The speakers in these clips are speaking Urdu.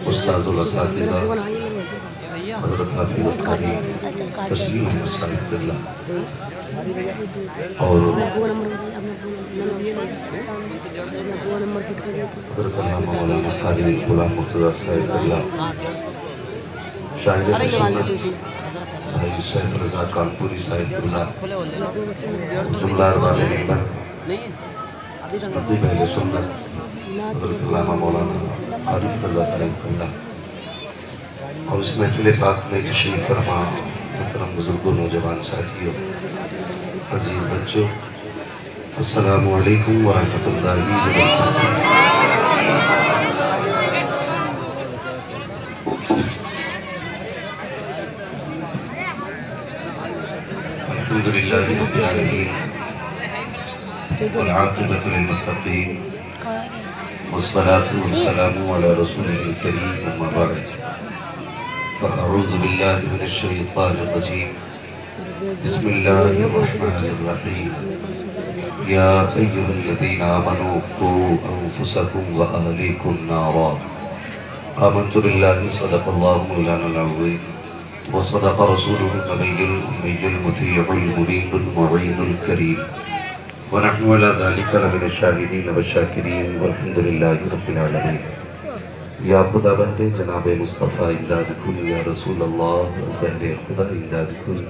استاذ الاساتذہ حضرت حافظ القاری تسلیم احمد صاحب اللہ اور حضرت علامہ مولانا قاری غلام مرتضیٰ صاحب اللہ، شاہد سنت بھائی سیف رضا کانپوری صاحب اللہ، جملہ ارباب ممبر خطیب اہل سنت حضرت علامہ مولانا عارف رضا صاحب اللہ، اور اس محفل پاک میں تشریف فرما محترم بزرگوں، نوجوان ساتھیوں، عزیز بچوں، السلام علیکم ورحمۃ اللہ وبرکاتہ۔ الحمدللہ رب العالمین والعاقبۃ للمتقین والصلاة والسلام علی رسولہ الکریم، اما بعد فاعوذ باللہ من الشیطان الرجیم، بسم اللہ الرحمن الرحیم، یا ایہا الذین آمنوا قوا انفسکم واہلیکم نارا، آمنت باللہ صدق اللہ مولانا العظیم وصدق رسولہ النبی الأمی المطیع المبین المعین الکریم، ونحن علی ذلک لمن الشاہدین والشاکرین والحمدللہ رب العالمین۔ یا خدا بندے جناب مصطفیٰ امداد کن، یا رسول اللہ بہر خدا امداد کن،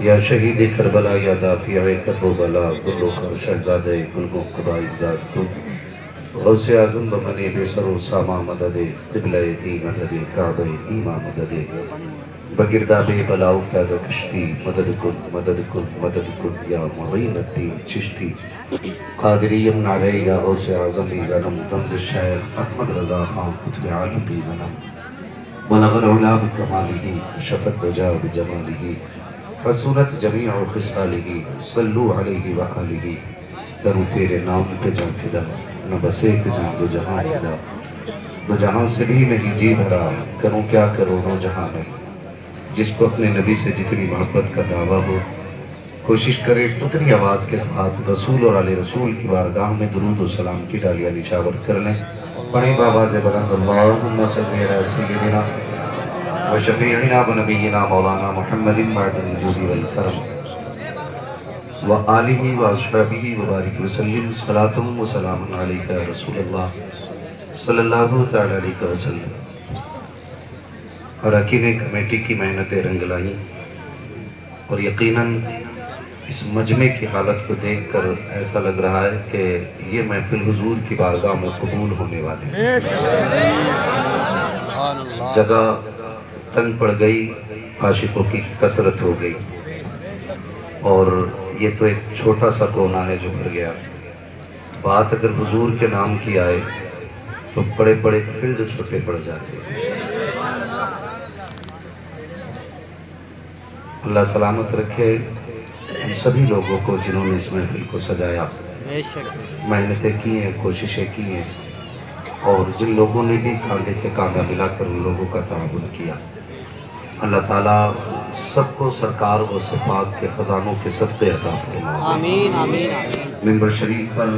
یا شہید کربلا، یا دافع کرب و بلا، گل و خر شہزادہ گل مقتدی امداد کن، غوث اعظم بمن بے سر و ساما مدد، قبلہ دی مدد، کعبہ ایما مدد، بگرداب بلا افتاد کشتی، مدد کن مدد کن مدد کن، یا معین الدین چشتی، قادری یمن علیہ، یا غوث اعظم ای زنم، دمز شیخ احمد رضا خان قطب عالم ای زنم، بلغ العلا بکمالہ، شفت دجا بجمالہ، حسنت جمیع خصالہ، صلو علیہ وآلہ، درو تیرے نام پہ جان فدا، نہ بس ایک جان دو جہاں فدا، دو جہاں سے بھی نہیں جی بھرا، کروں کیا کرو نو جہاں میں، جس کو اپنے نبی سے جتنی محبت کا دعویٰ ہو، کوشش کرے اتنی آواز کے ساتھ رسول اور علی رسول کی بارگاہ میں درود و سلام کی ڈالیاں نشاور کر لیں۔ پڑھیں بآواز بلند، اللہم صلی علی سیدنا و شفیعنا و نبینا مولانا محمد بعد الجود والکرم و آلہ و اصحابہ و بارک وسلم، صلاۃ و سلام علیکہ یا رسول اللہ صلی اللہ تعالی علیہ وسلم۔ اراکین کمیٹی کی محنتیں رنگ لائیں، اور یقیناً اس مجمع کی حالت کو دیکھ کر ایسا لگ رہا ہے کہ یہ محفل حضور کی بارگاہ میں قبول ہونے والے ہیں۔ جگہ تنگ پڑ گئی، عاشقوں کی کثرت ہو گئی، اور یہ تو ایک چھوٹا سا کونا ہے جو بھر گیا۔ بات اگر حضور کے نام کی آئے تو بڑے بڑے فیلڈ چھوٹے پڑ جاتے ہیں۔ اللہ سلامت رکھے ہم سبھی لوگوں کو جنہوں نے اس محفل کو سجایا، محنتیں کی ہیں، کوششیں کی ہیں، اور جن لوگوں نے بھی کاندھے سے کاندھا ملا کر ان لوگوں کا تعاون کیا۔ اللہ تعالیٰ سب کو سرکار و صفات کے خزانوں کے صدقے عطا فرمائے۔ آمین آمین آمین۔ ممبر شریف پر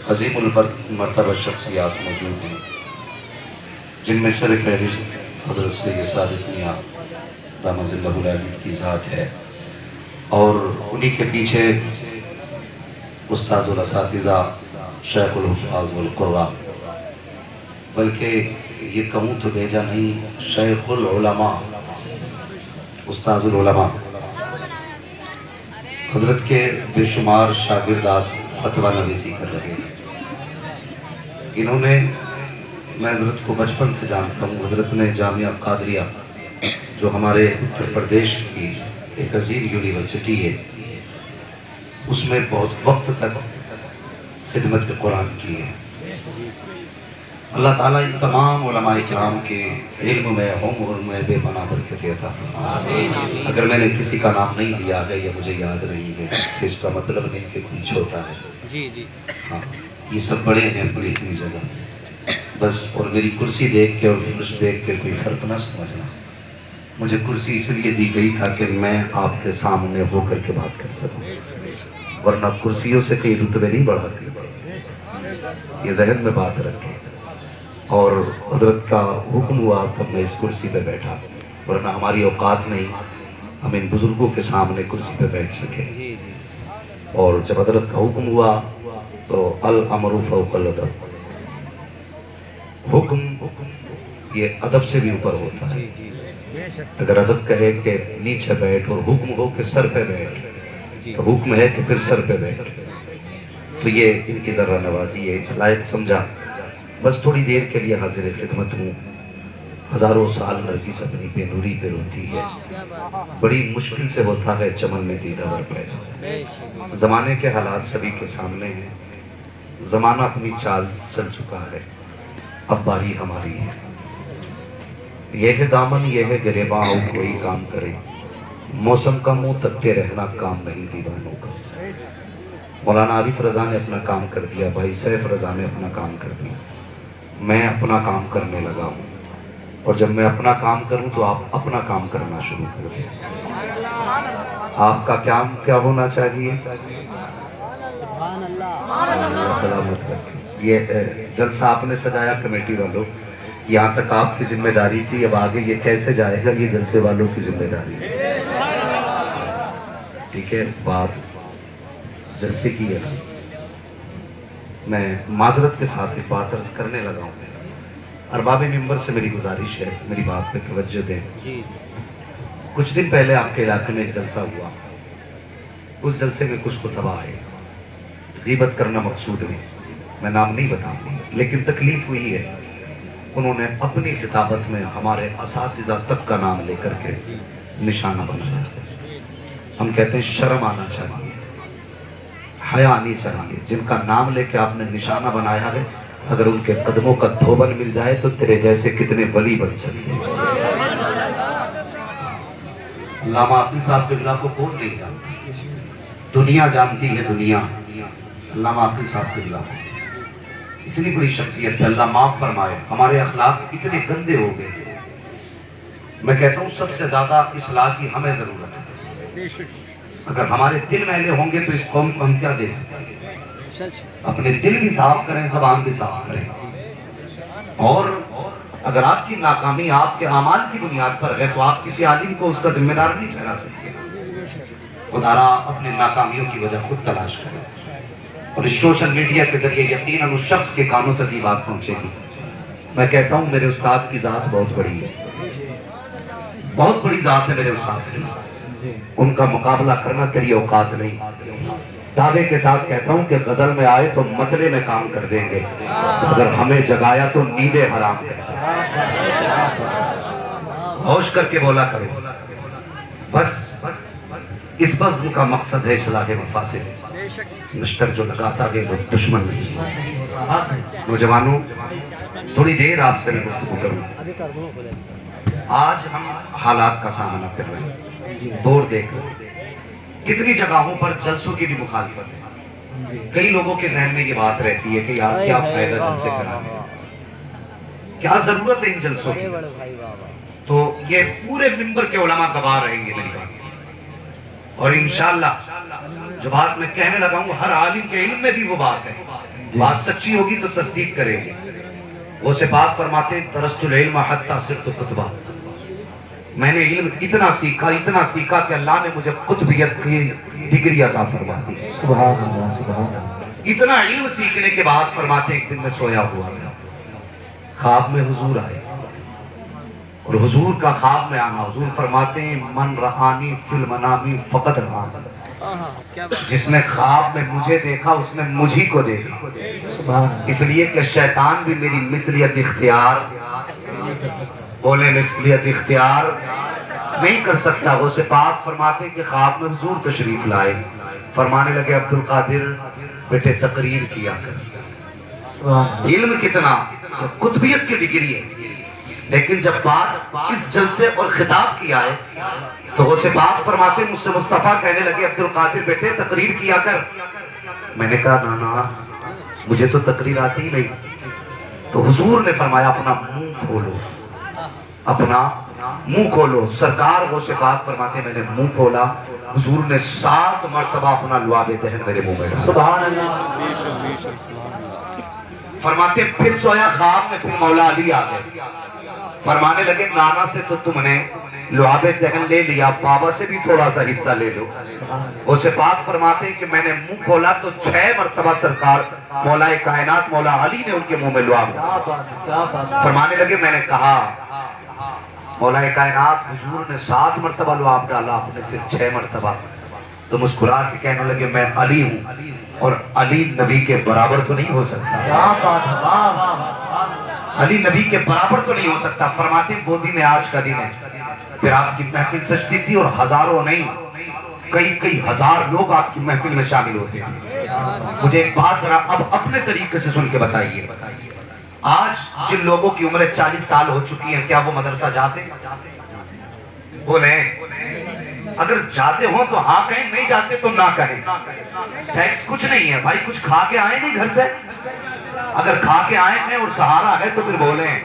عظیم المرتبہ شخصیات موجود ہیں، جن میں سر فہرست حضرت سید صادق میاں دامہ ظلہ العالی کی ذات ہے، اور انہی کے پیچھے استاذ الاساتذہ، شیخ الحفاظ والقراء، بلکہ یہ کہوں تو بھیجا نہیں، شیخ العلماء، استاذ العلماء، حضرت کے بے شمار شاگردات فتویٰ نویسی کر رہے ہیں۔ انہوں نے، میں حضرت کو بچپن سے جانتا ہوں، حضرت نے جامعہ قادریہ جو ہمارے اتر پردیش کی ایک عظیم یونیورسٹی ہے، اس میں بہت وقت تک خدمت قرآن کی ہے۔ اللہ تعالیٰ ان تمام علماء کرام کے علم میں، عمر میں بے پناہ برکت عطا فرمائے۔ اگر میں نے کسی کا نام نہیں لیا ہے یا مجھے یاد نہیں ہے تو اس کا مطلب نہیں کہ کوئی چھوٹا ہے، جی جی ہاں، یہ سب بڑے ہیں بڑی اپنی جگہ، بس اور میری کرسی دیکھ کے اور فرش دیکھ کے کوئی فرق نہ سمجھنا۔ مجھے کرسی اس لیے دی گئی تھا کہ میں آپ کے سامنے ہو کر کے بات کر سکوں، ورنہ کرسیوں سے کئی رتبے نہیں بڑھاتی تھے، یہ ذہن میں بات رکھیں۔ اور حضرت کا حکم ہوا تب میں اس کرسی پہ بیٹھا، ورنہ ہماری اوقات نہیں ہم ان بزرگوں کے سامنے کرسی پہ بیٹھ سکے۔ اور جب حضرت کا حکم ہوا تو الامر فوق الادب، حکم یہ ادب سے بھی اوپر ہوتا ہے۔ اگر ادب کہے کہ نیچے بیٹھ اور حکم ہو کہ سر پہ بیٹھ، تو حکم ہے کہ پھر سر پہ بیٹھ۔ تو یہ ان کی ذرہ نوازی ہے، اس لائق سمجھا بس تھوڑی دیر کے لیے حاضر خدمت ہوں۔ ہزاروں سال نرگس اپنی بے نوری پہ روتی ہے، بڑی مشکل سے ہوتا ہے چمن میں دیدہ ور پیدا۔ زمانے کے حالات سبھی کے سامنے ہیں، زمانہ اپنی چال چل چکا ہے، اب باری ہماری ہے۔ یہ ہے دامن یہ ہے گریباں، آؤ کوئی کام کرے، موسم کا منہ تکتے رہنا کام نہیں دیوانوں کا۔ مولانا عارف رضا نے اپنا کام کر دیا، بھائی سیف رضا نے اپنا کام کر دیا، میں اپنا کام کرنے لگا ہوں، اور جب میں اپنا کام کروں تو آپ اپنا کام کرنا شروع کر دیں۔ آپ کا کام کیا ہونا چاہیے؟ سلامت رکھیں۔ یہ جلسہ آپ نے سجایا کمیٹی والوں، یہاں تک آپ کی ذمہ داری تھی، اب آگے یہ کیسے جائے گا یہ جلسے والوں کی ذمہ داری ہے۔ ٹھیک ہے، بات جلسے کی ہے۔ میں معذرت کے ساتھ ایک بات عرض کرنے لگا ہوں، ارباب ممبر سے میری گزارش ہے میری بات پہ توجہ دیں۔ کچھ دن پہلے آپ کے علاقے میں ایک جلسہ ہوا، اس جلسے میں کچھ خطبہ آئے، غیبت کرنا مقصود نہیں، میں نام نہیں بتاؤں گا، لیکن تکلیف ہوئی ہے، انہوں نے اپنی خطابت میں ہمارے اساتذہ تک کا نام لے کر کے نشانہ بنایا۔ ہم کہتے ہیں شرم آنا چاہیے، حیا آنی چاہیے، جن کا نام لے کے آپ نے نشانہ بنایا ہے، اگر ان کے قدموں کا دھوبن مل جائے تو تیرے جیسے کتنے ولی بن سکتے ہیں۔ علامہ عبدالقادر صاحب قبلہ کو کون نہیں جانتی، دنیا جانتی ہے، دنیا۔ علامہ عبدالقادر صاحب قبلہ اتنی بڑی شخصیت ہے، اللہ معاف فرمائے، ہمارے اخلاق اتنے گندے ہو گئے۔ میں کہتا ہوں سب سے زیادہ اصلاح کی ہمیں ضرورت ہے۔ اگر ہمارے دل میلے ہوں گے تو اس قوم کو ہم کیا دے سکتے ہیں؟ اپنے دل بھی صاف کریں، زبان بھی صاف کریں۔ اور اگر آپ کی ناکامی آپ کے اعمال کی بنیاد پر ہے تو آپ کسی عالم کو اس کا ذمہ دار نہیں ٹھہرا سکتے۔ خدا را اپنے ناکامیوں کی وجہ خود تلاش کریں، اور اس سوشل میڈیا کے ذریعے یقیناً اس شخص کے کانوں تک یہ بات پہنچے گی۔ میں کہتا ہوں میرے استاد کی ذات بہت بڑی ہے، بہت بڑی ذات ہے میرے استاد کی، ان کا مقابلہ کرنا تیری اوقات نہیں۔ دعوے کے ساتھ کہتا ہوں کہ غزل میں آئے تو مطلع میں کام کر دیں گے، اگر ہمیں جگایا تو نیندیں حرام کر دیں۔ ہوش کر کے بولا کرو، بس اس بزم کا مقصد ہے اصلاح مفاسد، نشتر جو لگاتا ہے وہ دشمن نہیں۔ نوجوانوں تھوڑی دیر آپ سے میں گفتگو کروں۔ آج ہم حالات کا سامنا کر رہے ہیں، دور دیکھ رہے ہیں، کتنی جگہوں پر جلسوں کی بھی مخالفت ہے۔ کئی لوگوں کے ذہن میں یہ بات رہتی ہے کہ یار کیا فائدہ جلسے کرانے، کیا ضرورت ہے ان جلسوں کی؟ تو یہ پورے منبر کے علماء گواہ رہیں گے میری بات، اور انشاءاللہ جو بات میں کہنے لگا ہوں ہر عالم کے علم میں بھی وہ بات ہے، بات سچی ہوگی تو تصدیق کریں گے۔ وہ سے بات فرماتے ہیں درست العلم حتی صرف قطبہ، میں نے علم اتنا سیکھا کہ اللہ نے مجھے قطبیت کی ڈگری عطا فرما دی۔ سبحان اللہ، سبحان اللہ۔ اتنا علم سیکھنے کے بعد فرماتے ایک دن میں سویا ہوا تھا، خواب میں حضور آئے، اور حضور کا خواب میں آنا، حضور فرماتے ہیں من رآنی فی المنامی فقط رآنی، جس نے خواب میں مجھے دیکھا اس نے مجھی کو دیکھا، اس لیے کہ شیطان بھی میری مثلیت اختیار بولے مثلیت اختیار نہیں کر سکتا۔ وہ سے پاک فرماتے کہ خواب میں حضور تشریف لائے، فرمانے لگے عبدالقادر بیٹے تقریر کیا کر۔ علم کتنا قطبیت کی ڈگری ہے، لیکن جب بات اس جلسے اور خطاب کیا ہے تو وہ سے پاک فرماتے مجھ سے مصطفیٰ کہنے لگے عبدالقادر بیٹے تقریر کیا کر۔ میں نے کہا نا مجھے تو تقریر آتی ہی نہیں۔ تو حضور نے فرمایا اپنا منہ کھولو، اپنا منہ کھولو. سرکار غوث پاک فرماتے ہیں میں نے منہ کھولا, حضور نے 7 مرتبہ اپنا لعاب دہن میرے منہ میں ڈالا. سبحان اللہ. فرماتے پھر سویا خواب میں, پھر مولا علی آ گئے. فرمانے لگے نانا سے تو تم نے لعاب دہن لے لیا, بابا سے بھی تھوڑا سا حصہ لے لو. غوث پاک فرماتے ہیں کہ میں نے منہ کھولا تو 6 مرتبہ سرکار مولا کائنات مولا علی نے ان کے منہ میں لعاب ڈالا. فرمانے لگے میں نے کہا مولا کائنات حضور نے 7 مرتبہ لعاب ڈالا, آپ نے صرف 6 مرتبہ. تو مسکرا کے کہنے لگے میں علی ہوں, اور علی نبی کے برابر تو نہیں ہو سکتا. علی نبی کے برابر تو نہیں ہو سکتا. فرماتے وہ دن آج کا دن ہے. پھر آپ کی محفل سجتی تھی, اور ہزاروں نہیں کئی ہزار لوگ آپ کی محفل میں شامل ہوتے تھے. مجھے ایک بات ذرا اب اپنے طریقے سے سن کے بتائیے, آج جن لوگوں کی عمریں 40 سال ہو چکی ہیں, کیا وہ مدرسہ جاتے ہیں؟ بولیں. اگر جاتے ہوں تو ہاں کہیں, نہیں جاتے تو نہ کہیں. ٹیکس کچھ نہیں ہے بھائی, کچھ کھا کے آئے نہیں گھر سے؟ اگر کھا کے آئے ہیں اور سہارا ہے تو پھر بولیں.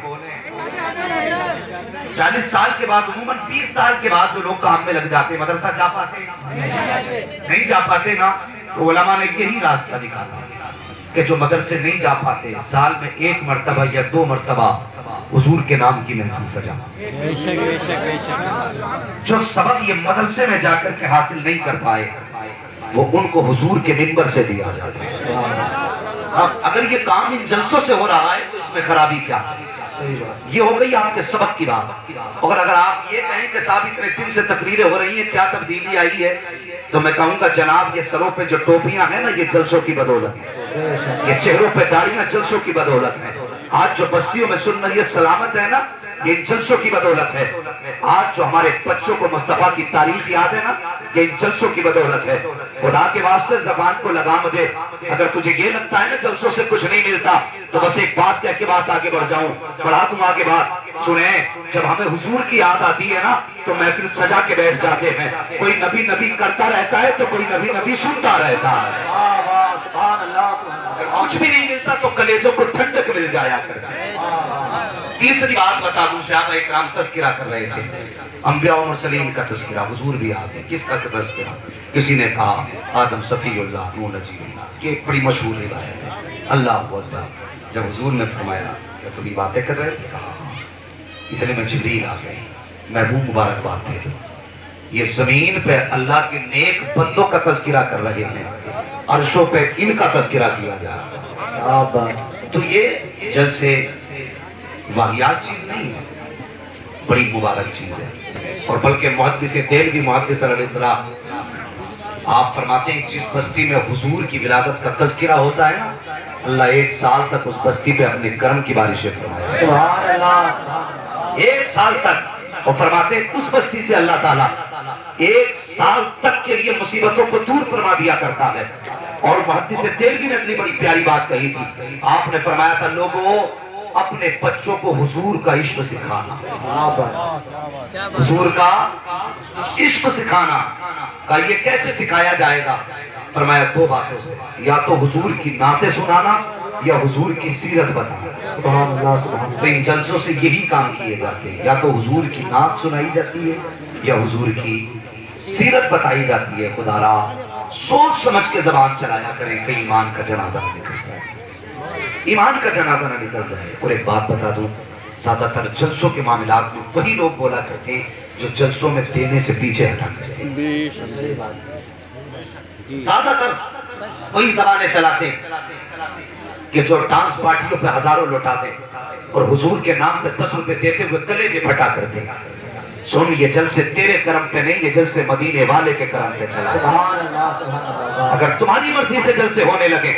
40 سال کے بعد, عموماً 20 سال کے بعد جو لوگ کام میں لگ جاتے ہیں, مدرسہ جا پاتے نہیں جا پاتے نا. تو علماء نے یہی راستہ نکالا کہ جو مدرسے نہیں جا پاتے, سال میں 1 مرتبہ یا 2 مرتبہ حضور کے نام کی محفل سجا. جو سبق یہ مدرسے میں جا کر کے حاصل نہیں کر پائے, وہ ان کو حضور کے منبر سے دیا جاتا ہے. اگر یہ کام ان جلسوں سے ہو رہا ہے تو اس میں خرابی کیا ہے؟ یہ ہو گئی آپ کے سبق کی بات. اگر آپ یہ کہیں کہ صاحب اتنے دن سے تقریریں ہو رہی ہیں, کیا تبدیلی آئی ہے, تو میں کہوں گا جناب یہ سروں پہ جو ٹوپیاں ہیں نا, یہ جلسوں کی بدولت ہے. یہ چہروں پہ داڑیاں جلسوں کی بدولت ہے. آج جو بستیوں میں سنت سلامت ہے نا, یہ جلسوں کی بدولت ہے. آج جو ہمارے بچوں کو مصطفیٰ کی تاریخ یاد ہے نا, یہ جلسوں کی بدولت ہے. خدا کے واسطے زبان کو لگام دے. اگر تجھے یہ لگتا ہے نا جلسوں سے کچھ نہیں ملتا, تو بس ایک بات کہہ کے بات آگے بڑھ جاؤں, بڑھا تم آگے بات. سنیں, جب ہمیں حضور کی یاد آتی ہے نا تو محفل سجا کے بیٹھ جاتے ہیں. کوئی نبی نبی کرتا رہتا ہے تو کوئی نبی نبی سنتا رہتا ہے. کچھ بھی نہیں ملتا تو کلیجوں کو ٹھنڈک مل جایا کرتا ہے. تیسری بات بتا دوں, صحابہ اکرام تذکرہ کر رہے تھے, انبیاء و مرسلین کا تذکرہ, حضور بھی آتے. کس کا تذکرہ؟ کسی نے کہا آدم صفی اللہ, نوح نجی اللہ. یہ بڑی مشہور روایت ہے. اللہ اکبر. جب حضور نے فرمایا کہ تم یہ باتیں کر رہے تھے, کہا اتنے میں جبریل آ گئے, محبوب مبارکباد دے دو. یہ زمین پہ اللہ کے نیک بندوں کا تذکرہ کر رہے ہیں, عرشوں پہ ان کا تذکرہ کیا جا رہا ہے. تو یہ جلسے واحیات چیز نہیں ہے, بڑی مبارک چیز ہے. اور بلکہ محدث دہلوی محدث علیہ السلام آپ فرماتے ہیں جس بستی میں حضور کی ولادت کا تذکرہ ہوتا ہے نا, اللہ 1 سال تک اس بستی پہ اپنے کرم کی بارشیں فرمایا. سبحان اللہ. 1 سال تک. اور فرماتے ہیں اس بستی سے اللہ تعالیٰ 1 سال تک کے لیے مصیبتوں کو دور فرما دیا کرتا ہے. اور محدث دہلوی نے اگلی بڑی پیاری بات کہی تھی. آپ نے فرمایا تھا لوگوں اپنے بچوں کو حضور کا عشق سکھانا. حضور کا عشق سکھانا. کہ یہ کیسے سکھایا جائے گا؟ فرمایا 2 باتوں سے, یا تو حضور کی نعتیں سنانا یا حضور کی سیرت بتانا. تو ان جلسوں سے یہی کام کیے جاتے ہیں, یا تو حضور کی نعت سنائی جاتی ہے یا حضور کی سیرت بتائی جاتی ہے. خدا را سوچ سمجھ کے زبان چلایا کریں, کہیں ایمان کا جنازہ نہ نکل جائے, ایمان کا جنازہ نہ نکل جائے. اور ایک بات بتا دوں, زیادہ تر جلسوں کے معاملات میں وہی لوگ بولا کرتے ہیں جو جلسوں میں دینے سے پیچھے ہٹا کرتے ہیں. زیادہ تر وہی زبانیں چلاتے ہیں کہ جو ڈانس پارٹیوں پہ ہزاروں لوٹاتے اور حضور کے نام پہ 10 روپے دیتے ہوئے کلیجے پھٹا کرتے. سن, یہ جلسے تیرے کرم پہ نہیں, یہ جلسے مدینے والے کے کرم پہ چلا. اگر تمہاری مرضی سے جلسے ہونے لگے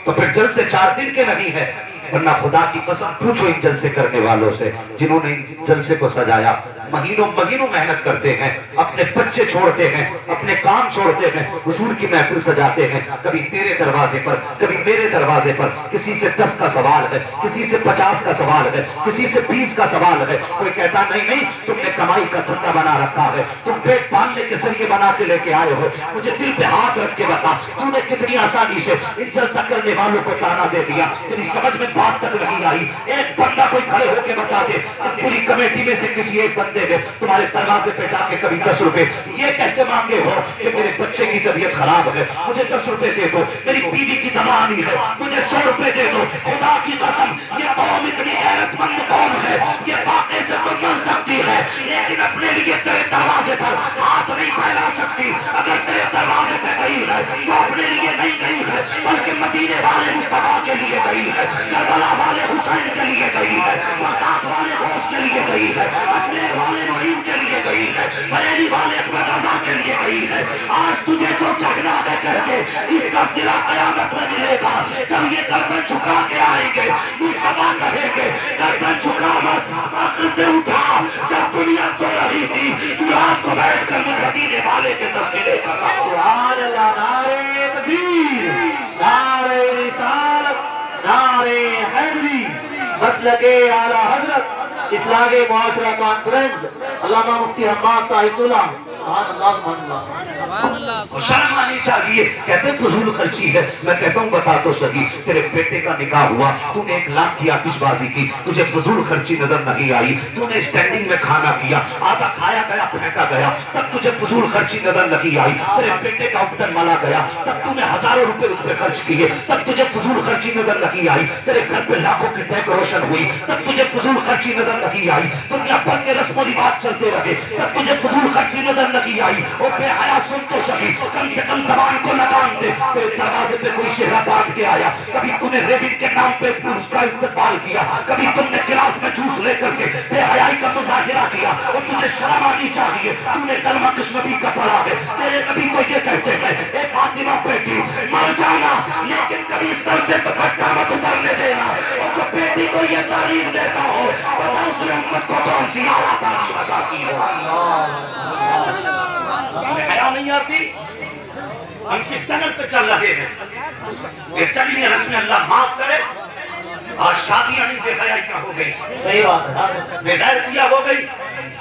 تو پھر جلسے 4 دن کے نہیں ہے, ورنہ خدا کی قسم پوچھو ان جلسے کرنے والوں سے جنہوں نے ان جلسے کو سجایا. مہینوں محنت کرتے ہیں, اپنے بچے چھوڑتے ہیں, اپنے کام چھوڑتے ہیں, حضور کی محفل سجاتے ہیں. کبھی تیرے دروازے پر, کبھی میرے دروازے پر, کسی سے 10 کا سوال ہے, کسی سے 50 کا سوال ہے, کسی سے 20 کا سوال ہے. کوئی کہتا نہیں تم نے کمائی کا دھندا بنا رکھا ہے, تم پیٹ پالنے کے ذریعے بنا کے لے کے آئے ہو. مجھے دل پہ ہاتھ رکھ کے بتا, تو نے کتنی آسانی سے ان جلسہ کرنے والوں کو تانا دے دیا. تیری سمجھ میں بات تک نہیں آئی. ایک بندہ کوئی کھڑے ہو کے بتا دے, اس پوری کمیٹی میں سے کسی ایک بندے بندے نے تمہارے دروازے پہ جا کے کبھی 10 روپے یہ کہہ کے مانگے ہو کہ میرے بچے کی طبیعت خراب ہے مجھے 10 روپے دے دو, میری بیوی کی دوا آنی ہے مجھے 100 روپے دے دو, خدا کی قسم یہ قوم اتنی غیرت مند قوم ہے, یہ واقعے سے تو مل سکتی ہے لیکن اپنے لیے تیرے دروازے پر ہاتھ نہیں پھیلا سکتی. اگر تیرے دروازے پہ گئی ہے تو اپنے لیے نہیں گئی ہے بلکہ مدینے والے مصطفیٰ کے لیے گئی ہے, کربلا والے حسین کے لیے گئی ہے, بغداد والے غوث کے لیے گئی ہے, اجمیر والے معین کے لیے گئی ہے, بریلی والے احمد رضا کے لیے گئی ہے. آج تجھے جو کہنا ہے کہہ کے اس کا صلہ قیامت میں ملے گا جب یہ گردن جھکا کے آئیں گے. مصطفیٰ کہے گے گردن جھکا مت, عقل سے اٹھا, جب دنیا سو رہی تھی تو رات کو بیٹھ کر مدینے والے کے تذکرے کر رہا. سبحان اللہ, نعرہ تکبیر, نعرہ رسالت, نعرہ حیدری, مسلک اعلی حضرت اسلامی معاشرہ کانفرنس, علامہ مفتی حماد صاحب اللہ. سبحان اللہ, سبحان اللہ. شرم آنی چاہیے. کہتے ہیں فضول خرچی ہے. میں کہتا ہوں بتا تو صحیح, تیرے بیٹے کا نکاح ہوا, تو نے 1 لاکھ کی آتش بازی کی, تجھے فضول خرچی نظر نہیں آئی. تو نے اسٹینڈنگ میں کھانا کیا, آدھا کھایا گیا پھینکا گیا, تب تجھے فضول خرچی نظر نہیں آئی. تیرے بیٹے کا اپٹن ملا گیا, تب تو نے ہزاروں روپے اس پہ خرچ کیے, تب تجھے فضول خرچی نظر نہیں آئی. تیرے گھر پہ لاکھوں کی ڈیکوریشن ہوئی, تب تجھے فضول خرچی نظر نہیں آئی. دنیا بھر کے رسم و رواج چلتے رہے, تب تجھے فضول خرچی نظر نہیں آئی. او بے حیا سن تو صحیح, کم سے کم زبان کو لگام دے. تیرے دروازے پہ کوئی چہرہ باندھ کے آیا, کبھی تم نے ریبن کے نام پہ اس کا استقبال کیا, کبھی تم نے گلاس میں جوس لے کر کے بے حیائی کا مظاہرہ کیا, اور تجھے شرم آنی چاہیے. تم نے کلمہ کس نبی کا پڑھا ہے؟ میرے نبی تو یہ کہتے ہیں اے فاطمہ بیٹی مر جانا لیکن کبھی سر سے دوپٹہ مت اترنے دینا. اور جو بیٹی کو یہ تعلیم دیتا ہو تو دوسری امت کو کون سی اعلیٰ تعلیم بتاتی ہو؟ ہمیں حیا نہیں آتی, ہم کس ٹنل پہ چل رہے ہیں. یہ چلیے رسم اللہ معاف کرے, اور شادیاں نہیں بے حیائیاں ہو گئی, صحیح بات ہے, بے غیرتیاں ہو گئی.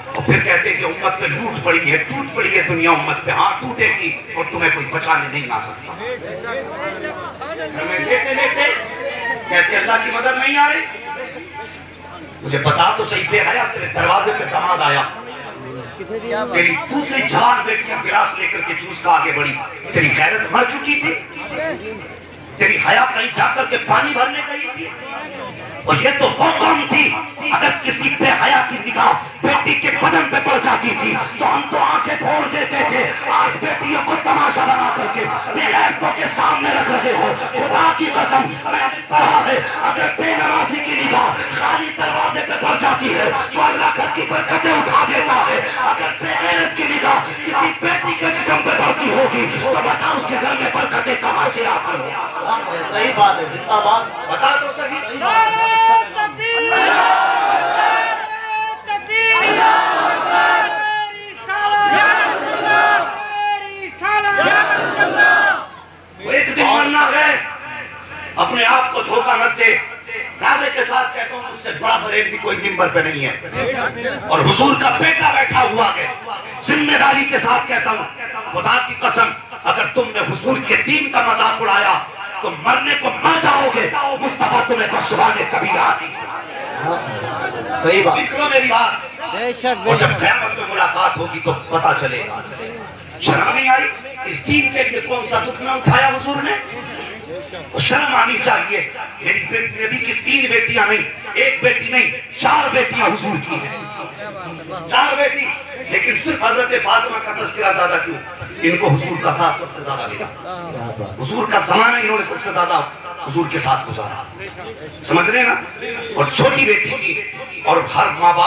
اور پھر کہتے ہیں کہ امت پہ لوٹ پڑی ہے, ٹوٹ پڑی ہے دنیا امت پہ. ہاں ٹوٹے گی اور تمہیں کوئی بچانے نہیں آ سکتا. ہمیں لیتے لیتے کہتے اللہ کی مدد نہیں آ رہی. مجھے بتا تو صحیح, بے حیا تیرے دروازے پہ داماد آیا, تیری دوسری جوان بیٹیاں گلاس لے کر کے جوس کا آگے بڑھی, تیری غیرت مر چکی تھی, تیری حیا کہیں جا کر کے پانی بھرنے گئی تھی. اور یہ تو وہ قوم تھی اگر کسی بے حیا کی نگاہ بیٹی کے بدن پہ پڑ جاتی تھی تو ہم تو آنکھیں پھوڑ دیتے تھے. آج بیٹیوں کو تماشا بنا کر کے بے غیرتوں کے سامنے رکھ رہے ہو. خدا کی قسم میں نے پڑھا ہے اگر بے نمازی کی نگاہ خالی دروازے پہ پڑ جاتی ہے تو اللہ گھر کی برکتیں اٹھا دیتا ہے. اگر بے غیرت کی نگاہ کسی بیٹی کے جسم پہ پڑتی ہوگی تو بتا اس کے گھر میں برکتیں کہاں سے آتی ہیں؟ صحیح بات ہے, زندہ باد. بتا تو صحیح. ایک دن مرنا ہے, اپنے آپ کو دھوکہ مت دے. دعوے کے ساتھ کہتا ہوں مجھ سے بڑا بریلوی کوئی ممبر پہ نہیں ہے, اور حضور کا بیٹا بیٹھا ہوا ہے. ذمہ داری کے ساتھ کہتا ہوں خدا کی قسم اگر تم نے حضور کے دین کا مذاق اڑایا تو مرنے کو مر جاؤ گے. مصطفیٰ تمہیں بخشوانے کبھی آ نہیں. صحیح بات. لکھ لو میری بات, اور جب قیامت میں ملاقات ہوگی تو پتا چلے گا. شرم نہیں آئی اس دین کے لیے کون سا دکھ نہ اٹھایا حضور نے؟ شرم آنی چاہیے. میری نبی کی 3 بیٹیاں نہیں, 1 بیٹی نہیں, 4 بیٹیاں حضور کی ہیں, 4 بیٹی. لیکن صرف حضرت فاطمہ کا تذکرہ زیادہ کیوں؟ ان کو حضور کا ساتھ سب سے زیادہ ملا, حضور کا زمانہ انہوں نے سب سے زیادہ حضور کے ساتھ گزارا. سمجھ رہے نا؟ اور چھوٹی بیٹی کی, اور ہر ماں باپ